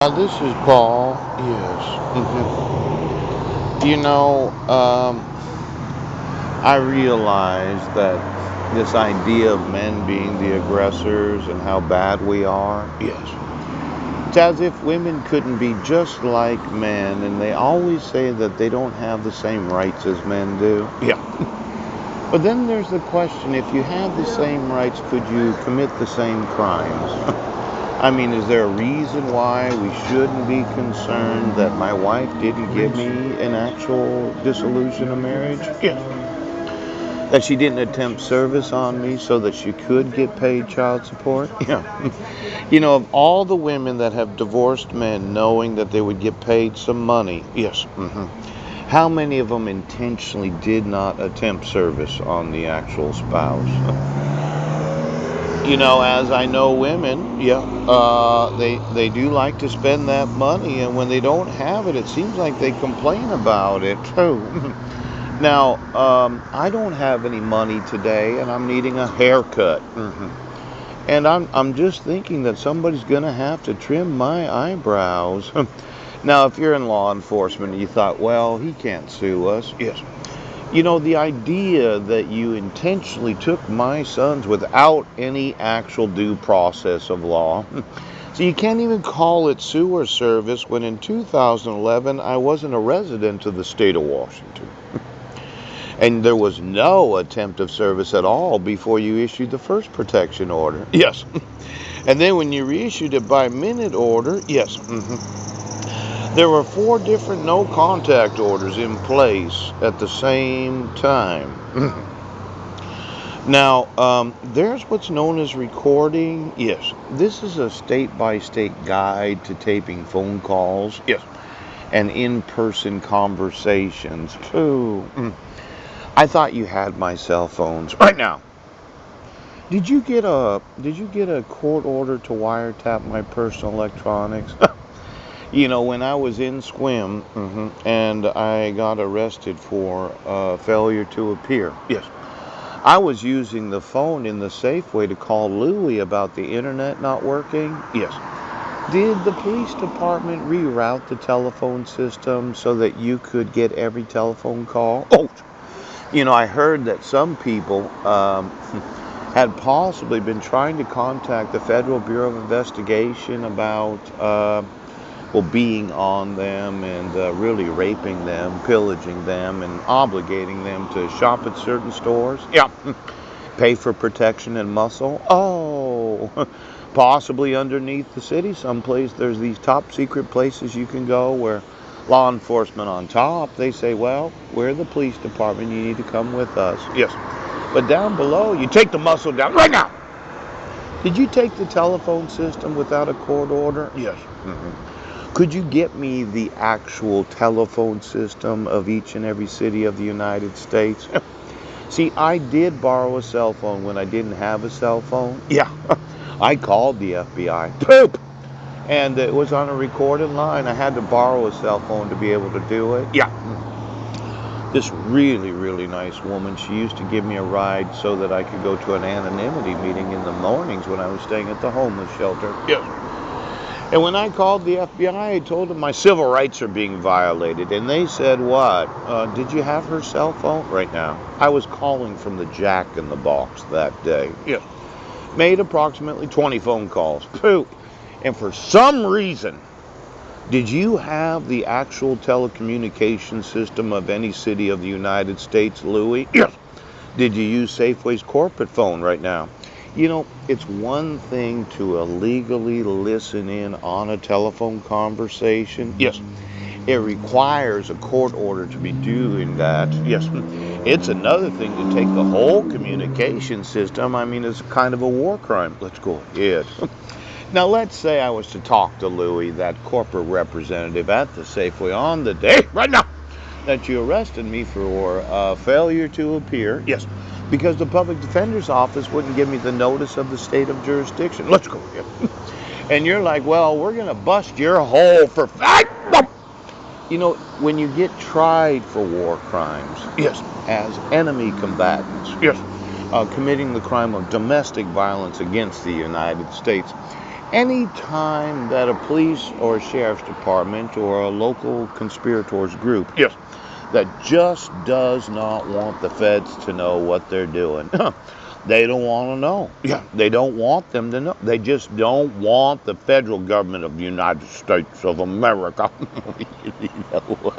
This is Paul. Yes. You know, I realize that this idea of men being the aggressors and how bad we are. Yes. It's as if women couldn't be just like men, and they always say that they don't have the same rights as men do. Yeah. But then there's the question, if you have the same rights, could you commit the same crimes? I mean, is there a reason why we shouldn't be concerned that my wife didn't give me an actual dissolution of marriage? Yes. That she didn't attempt service on me so that she could get paid child support? Yeah. You know, of all the women that have divorced men knowing that they would get paid some money, yes, how many of them intentionally did not attempt service on the actual spouse? You know, as I know women, yeah, they do like to spend that money, and when they don't have it, it seems like they complain about it too. Now, I don't have any money today, and I'm needing a haircut. And I'm just thinking that somebody's gonna have to trim my eyebrows. Now, if you're in law enforcement, and you thought, well, he can't sue us. Yes. You know, the idea that you intentionally took my sons without any actual due process of law. So you can't even call it sewer service when in 2011 I wasn't a resident of the state of Washington. And there was no attempt of service at all before you issued the first protection order. Yes. And then when you reissued it by minute order, yes. There were 4 different no contact orders in place at the same time. Now, there's what's known as recording. Yes, this is a state-by-state guide to taping phone calls. Yes, and in-person conversations. Ooh, I thought you had my cell phones right now. Did you get a court order to wiretap my personal electronics? You know, when I was in Squim, and I got arrested for failure to appear. Yes. I was using the phone in the Safeway to call Louie about the internet not working. Yes. Did the police department reroute the telephone system so that you could get every telephone call? Oh, you know, I heard that some people had possibly been trying to contact the Federal Bureau of Investigation about well, being on them and really raping them, pillaging them, and obligating them to shop at certain stores. Yeah. Pay for protection and muscle. Oh, possibly underneath the city someplace there's these top secret places you can go where law enforcement on top, they say, well, we're the police department, you need to come with us. Yes. But down below, you take the muscle down right now. Did you take the telephone system without a court order? Yes. Could you get me the actual telephone system of each and every city of the United States? See, I did borrow a cell phone when I didn't have a cell phone. Yeah. I called the FBI. Poop! And it was on a recorded line. I had to borrow a cell phone to be able to do it. Yeah. This really, really nice woman, she used to give me a ride so that I could go to an anonymity meeting in the mornings when I was staying at the homeless shelter. Yes. And when I called the FBI, I told them my civil rights are being violated. And they said, what? Did you have her cell phone? Right now. I was calling from the Jack in the Box that day. Yeah. Made approximately 20 phone calls. Poop. And for some reason, did you have the actual telecommunication system of any city of the United States, Louie? Yes. Did you use Safeway's corporate phone right now? You know, it's one thing to illegally listen in on a telephone conversation. Yes. It requires a court order to be doing that. Yes. It's another thing to take the whole communication system. I mean, it's kind of a war crime. Let's go ahead. Now, let's say I was to talk to Louie, that corporate representative at the Safeway, on the day, right now, that you arrested me for failure to appear. Yes. Because the public defender's office wouldn't give me the notice of the state of jurisdiction. Let's go. And you're like, well, we're going to bust your hole for... You know, when you get tried for war crimes, yes, as enemy combatants, yes, committing the crime of domestic violence against the United States, Any time that a police or a sheriff's department or a local conspirators group Yes. that just does not want the feds to know what they're doing, they don't want to know. Yeah. They don't want them to know. They just don't want the federal government of the United States of America. You know?